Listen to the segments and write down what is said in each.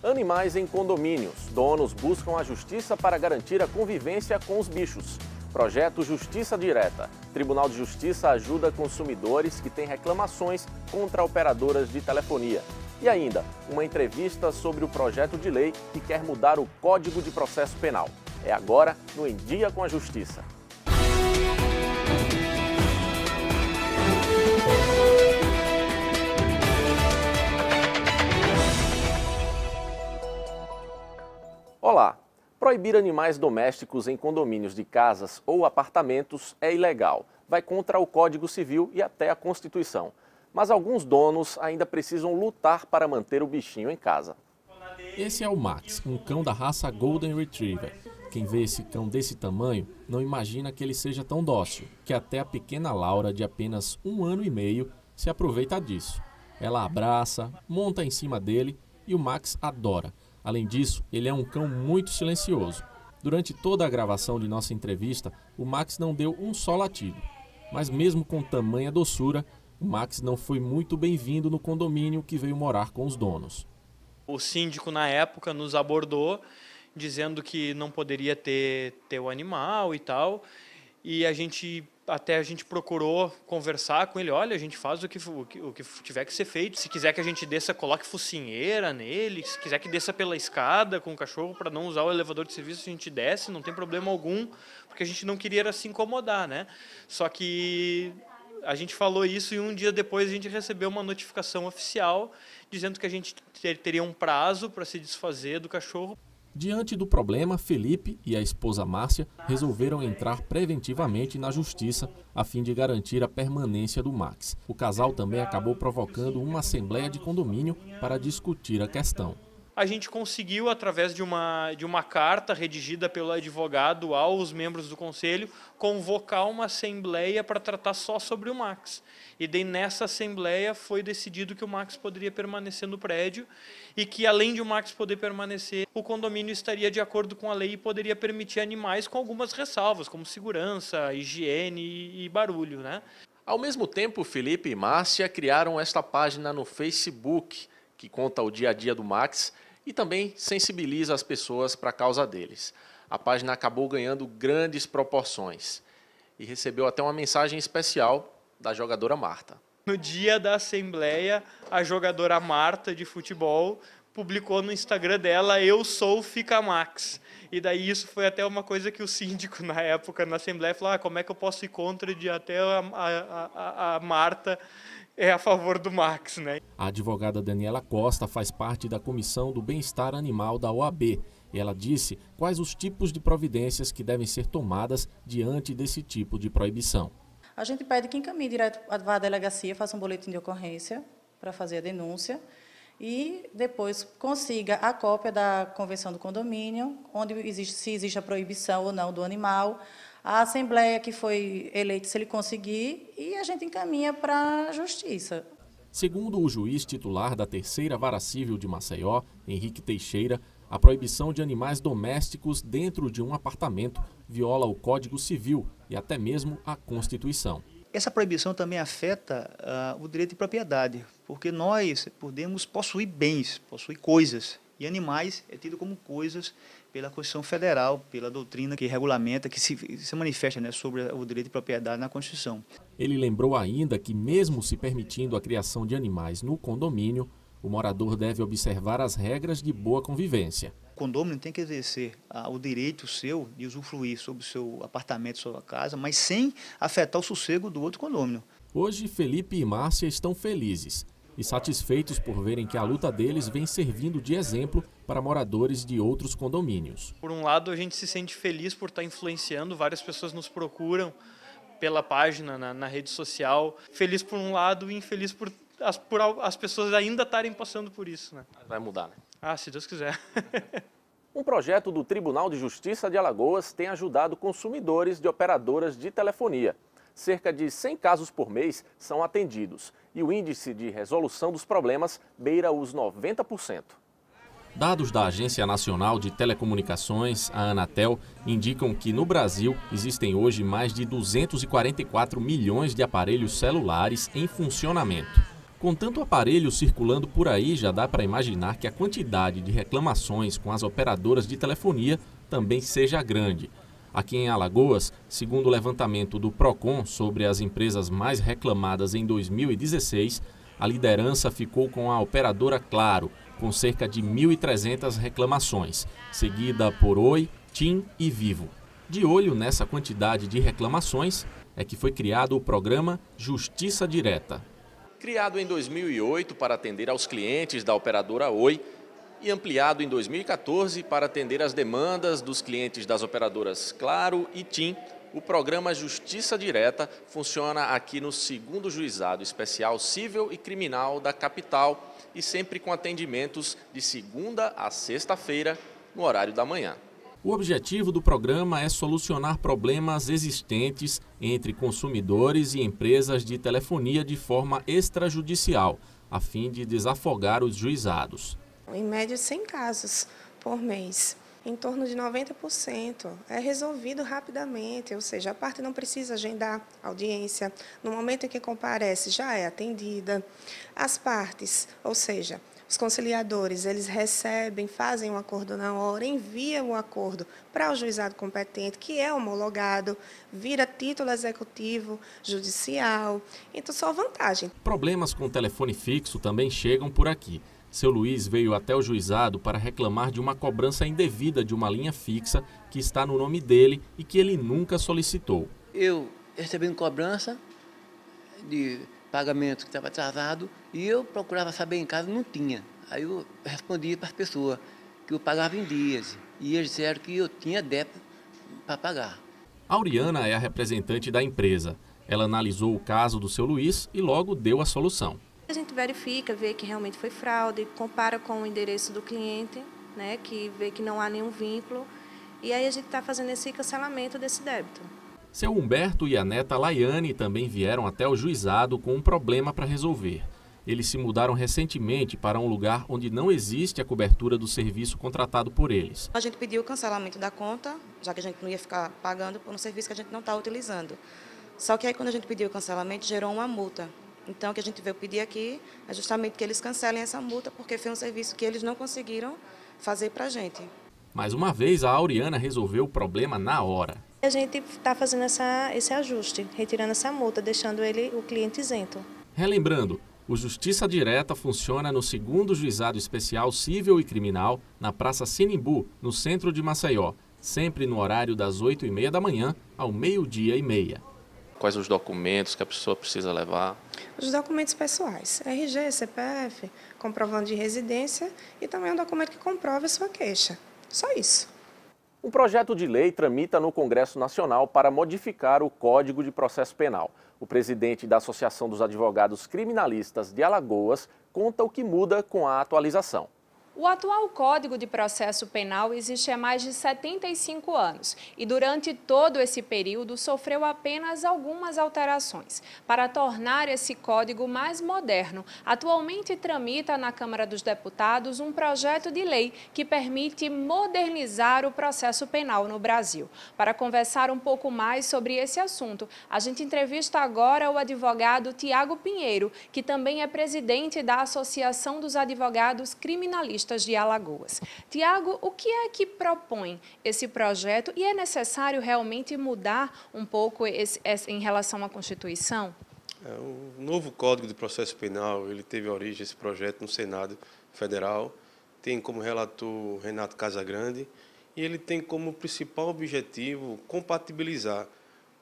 Animais em condomínios. Donos buscam a justiça para garantir a convivência com os bichos. Projeto Justiça Direta. Tribunal de Justiça ajuda consumidores que têm reclamações contra operadoras de telefonia. E ainda, uma entrevista sobre o projeto de lei que quer mudar o Código de Processo Penal. É agora no Em Dia com a Justiça. Olá! Proibir animais domésticos em condomínios de casas ou apartamentos é ilegal. Vai contra o Código Civil e até a Constituição. Mas alguns donos ainda precisam lutar para manter o bichinho em casa. Esse é o Max, um cão da raça Golden Retriever. Quem vê esse cão desse tamanho não imagina que ele seja tão dócil, que até a pequena Laura, de apenas 1 ano e meio, se aproveita disso. Ela abraça, monta em cima dele e o Max adora. Além disso, ele é um cão muito silencioso. Durante toda a gravação de nossa entrevista, o Max não deu um só latido. Mas mesmo com tamanha doçura, o Max não foi muito bem-vindo no condomínio que veio morar com os donos. O síndico, na época, nos abordou, dizendo que não poderia ter o animal e tal. E a gente procurou conversar com ele. Olha, a gente faz o que tiver que ser feito. Se quiser que a gente desça, coloque focinheira nele. Se quiser que desça pela escada com o cachorro para não usar o elevador de serviço, a gente desce, não tem problema algum, porque a gente não queria se incomodar, né? Só que a gente falou isso e um dia depois a gente recebeu uma notificação oficial dizendo que a gente teria um prazo para se desfazer do cachorro. Diante do problema, Felipe e a esposa Márcia resolveram entrar preventivamente na justiça a fim de garantir a permanência do Max. O casal também acabou provocando uma assembleia de condomínio para discutir a questão. A gente conseguiu, através de uma carta redigida pelo advogado aos membros do conselho, convocar uma assembleia para tratar só sobre o Max. E daí nessa assembleia foi decidido que o Max poderia permanecer no prédio e que, além de o Max poder permanecer, o condomínio estaria de acordo com a lei e poderia permitir animais com algumas ressalvas, como segurança, higiene e barulho, né? Ao mesmo tempo, Felipe e Márcia criaram esta página no Facebook, que conta o dia a dia do Max e também sensibiliza as pessoas para a causa deles. A página acabou ganhando grandes proporções e recebeu até uma mensagem especial da jogadora Marta. No dia da assembleia, a jogadora Marta de futebol publicou no Instagram dela: "Eu sou Fica Max". E daí isso foi até uma coisa que o síndico na época na assembleia falou: como é que eu posso ir contra de até a Marta é a favor do Max, né? A advogada Daniela Costa faz parte da Comissão do Bem-Estar Animal da OAB e ela disse quais os tipos de providências que devem ser tomadas diante desse tipo de proibição. A gente pede que encaminhe direto à delegacia, faça um boletim de ocorrência para fazer a denúncia e depois consiga a cópia da convenção do condomínio, onde se existe a proibição ou não do animal, a assembleia que foi eleita, se ele conseguir, e a gente encaminha para a justiça. Segundo o juiz titular da Terceira Vara Civil de Maceió, Henrique Teixeira, a proibição de animais domésticos dentro de um apartamento viola o Código Civil e até mesmo a Constituição. Essa proibição também afeta o direito de propriedade, porque nós podemos possuir bens, possuir coisas, e animais é tido como coisas pela Constituição Federal, pela doutrina que regulamenta, que se manifesta, né, sobre o direito de propriedade na Constituição. Ele lembrou ainda que, mesmo se permitindo a criação de animais no condomínio, o morador deve observar as regras de boa convivência. O condomínio tem que exercer o direito seu de usufruir sobre o seu apartamento, sua casa, mas sem afetar o sossego do outro condomínio. Hoje, Felipe e Márcia estão felizes e satisfeitos por verem que a luta deles vem servindo de exemplo para moradores de outros condomínios. Por um lado, a gente se sente feliz por estar influenciando, várias pessoas nos procuram pela página, na rede social. Feliz por um lado e infeliz por as pessoas ainda estarem passando por isso, né? Vai mudar, né? Ah, se Deus quiser. Um projeto do Tribunal de Justiça de Alagoas tem ajudado consumidores de operadoras de telefonia. Cerca de 100 casos por mês são atendidos e o índice de resolução dos problemas beira os 90%. Dados da Agência Nacional de Telecomunicações, a Anatel, indicam que no Brasil existem hoje mais de 244 milhões de aparelhos celulares em funcionamento. Com tanto aparelho circulando por aí, já dá para imaginar que a quantidade de reclamações com as operadoras de telefonia também seja grande. Aqui em Alagoas, segundo o levantamento do Procon sobre as empresas mais reclamadas em 2016, a liderança ficou com a operadora Claro, com cerca de 1.300 reclamações, seguida por Oi, TIM e Vivo. De olho nessa quantidade de reclamações é que foi criado o programa Justiça Direta. Criado em 2008 para atender aos clientes da operadora Oi e ampliado em 2014 para atender às demandas dos clientes das operadoras Claro e TIM, o programa Justiça Direta funciona aqui no 2º Juizado Especial Cível e Criminal da capital e sempre com atendimentos de segunda a sexta-feira, no horário da manhã. O objetivo do programa é solucionar problemas existentes entre consumidores e empresas de telefonia de forma extrajudicial, a fim de desafogar os juizados. Em média, 100 casos por mês. Em torno de 90% é resolvido rapidamente, ou seja, a parte não precisa agendar audiência. No momento em que comparece, já é atendida. As partes, ou seja, os conciliadores, eles recebem, fazem um acordo na hora, enviam o acordo para o juizado competente, que é homologado, vira título executivo, judicial. Então, só vantagem. Problemas com telefone fixo também chegam por aqui. Seu Luiz veio até o juizado para reclamar de uma cobrança indevida de uma linha fixa que está no nome dele e que ele nunca solicitou. Eu recebendo cobrança de pagamento que estava atrasado e eu procurava saber em casa, não tinha. Aí eu respondia para as pessoas que eu pagava em dias e eles disseram que eu tinha débito para pagar. A Auriana é a representante da empresa. Ela analisou o caso do seu Luiz e logo deu a solução. A gente verifica, vê que realmente foi fraude, compara com o endereço do cliente, né, que vê que não há nenhum vínculo, e aí a gente está fazendo esse cancelamento desse débito. Seu Humberto e a neta Laiane também vieram até o juizado com um problema para resolver. Eles se mudaram recentemente para um lugar onde não existe a cobertura do serviço contratado por eles. A gente pediu o cancelamento da conta, já que a gente não ia ficar pagando por um serviço que a gente não está utilizando. Só que aí quando a gente pediu o cancelamento, gerou uma multa. Então, o que a gente veio pedir aqui é justamente que eles cancelem essa multa, porque foi um serviço que eles não conseguiram fazer para a gente. Mais uma vez, a Auriana resolveu o problema na hora. A gente está fazendo esse ajuste, retirando essa multa, deixando o cliente isento. Relembrando, o Justiça Direta funciona no 2º Juizado Especial Cível e Criminal, na Praça Sinimbu, no centro de Maceió, sempre no horário das 8h30 da manhã ao 12h30. Quais os documentos que a pessoa precisa levar? Os documentos pessoais, RG, CPF, comprovante de residência e também um documento que comprova a sua queixa. Só isso. Um projeto de lei tramita no Congresso Nacional para modificar o Código de Processo Penal. O presidente da Associação dos Advogados Criminalistas de Alagoas conta o que muda com a atualização. O atual Código de Processo Penal existe há mais de 75 anos e durante todo esse período sofreu apenas algumas alterações. Para tornar esse código mais moderno, atualmente tramita na Câmara dos Deputados um projeto de lei que permite modernizar o processo penal no Brasil. Para conversar um pouco mais sobre esse assunto, a gente entrevista agora o advogado Tiago Pinheiro, que também é presidente da Associação dos Advogados Criminalistas de Alagoas. Tiago, o que é que propõe esse projeto e é necessário realmente mudar um pouco em relação à Constituição? O novo Código de Processo Penal, ele teve origem, esse projeto, no Senado Federal, tem como relator Renato Casagrande e ele tem como principal objetivo compatibilizar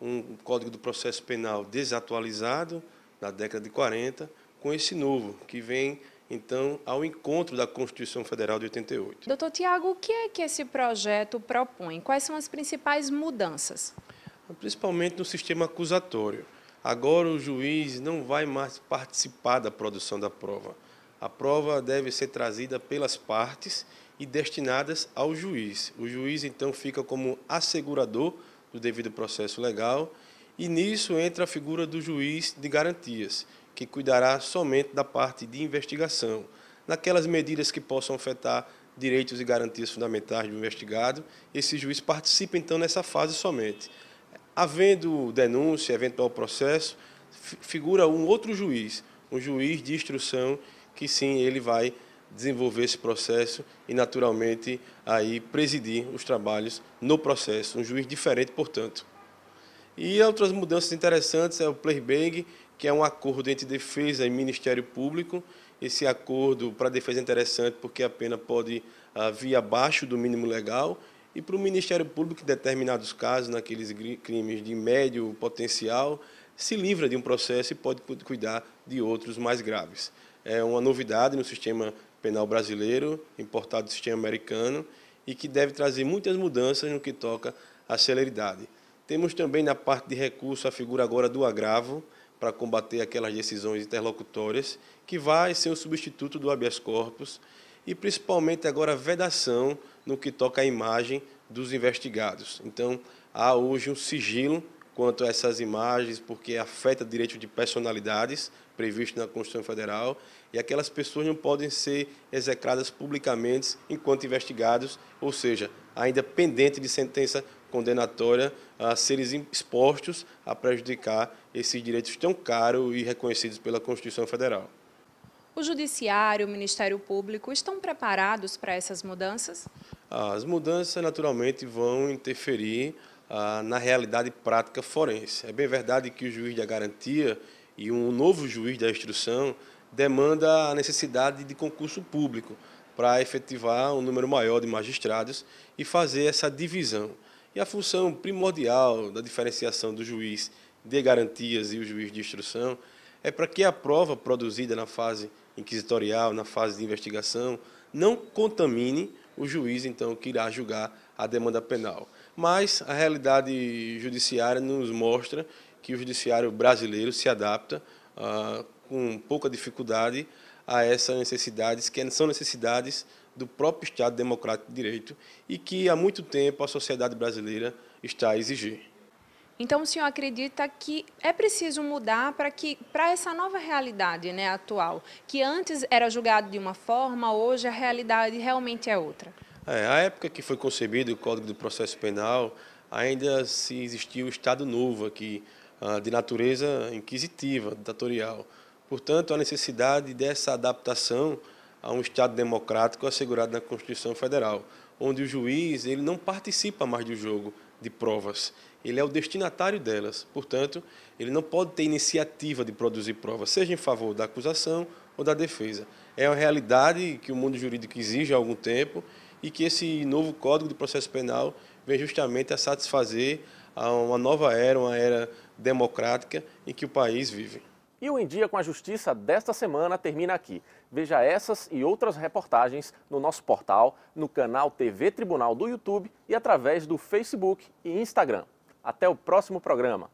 um Código do Processo Penal desatualizado, da década de 40, com esse novo, que vem então, ao encontro da Constituição Federal de 88. Doutor Tiago, o que é que esse projeto propõe? Quais são as principais mudanças? Principalmente no sistema acusatório. Agora o juiz não vai mais participar da produção da prova. A prova deve ser trazida pelas partes e destinadas ao juiz. O juiz, então, fica como assegurador do devido processo legal e nisso entra a figura do juiz de garantias, que cuidará somente da parte de investigação, naquelas medidas que possam afetar direitos e garantias fundamentais do investigado. Esse juiz participa, então, nessa fase somente. Havendo denúncia, eventual processo, figura um outro juiz um juiz de instrução que sim, ele vai desenvolver esse processo e naturalmente aí presidir os trabalhos no processo, um juiz diferente, portanto. E outras mudanças interessantes é o playback, que é um acordo entre defesa e Ministério Público. Esse acordo para a defesa é interessante porque a pena pode vir abaixo do mínimo legal e para o Ministério Público, em determinados casos, naqueles crimes de médio potencial, se livra de um processo e pode cuidar de outros mais graves. É uma novidade no sistema penal brasileiro, importado do sistema americano, e que deve trazer muitas mudanças no que toca à celeridade. Temos também na parte de recurso a figura agora do agravo, para combater aquelas decisões interlocutórias, que vai ser o substituto do habeas corpus, e principalmente agora a vedação no que toca à imagem dos investigados. Então, há hoje um sigilo quanto a essas imagens, porque afeta direitos de personalidades previsto na Constituição Federal, e aquelas pessoas não podem ser execradas publicamente enquanto investigados, ou seja, ainda pendente de sentença condenatória, a serem expostos a prejudicar esses direitos tão caros e reconhecidos pela Constituição Federal. O Judiciário, o Ministério Público estão preparados para essas mudanças? As mudanças, naturalmente, vão interferir na realidade prática forense. É bem verdade que o juiz da garantia e um novo juiz da instrução demanda a necessidade de concurso público para efetivar um número maior de magistrados e fazer essa divisão. E a função primordial da diferenciação do juiz de garantias e o juiz de instrução é para que a prova produzida na fase inquisitorial, na fase de investigação, não contamine o juiz, então, que irá julgar a demanda penal. Mas a realidade judiciária nos mostra que o judiciário brasileiro se adapta com pouca dificuldade a essas necessidades, que são necessidades do próprio Estado Democrático de Direito e que há muito tempo a sociedade brasileira está a exigir. Então, o senhor acredita que é preciso mudar para essa nova realidade, né, atual, que antes era julgado de uma forma, hoje a realidade realmente é outra? A época que foi concebido o Código do Processo Penal, ainda se existia o Estado Novo aqui, de natureza inquisitiva, ditatorial. Portanto, a necessidade dessa adaptação a um Estado democrático assegurado na Constituição Federal, onde o juiz ele não participa mais do jogo de provas, ele é o destinatário delas. Portanto, ele não pode ter iniciativa de produzir provas, seja em favor da acusação ou da defesa. É uma realidade que o mundo jurídico exige há algum tempo e que esse novo Código de Processo Penal vem justamente a satisfazer a uma nova era, uma era democrática em que o país vive. E o Em Dia com a Justiça desta semana termina aqui. Veja essas e outras reportagens no nosso portal, no canal TV Tribunal do YouTube e através do Facebook e Instagram. Até o próximo programa.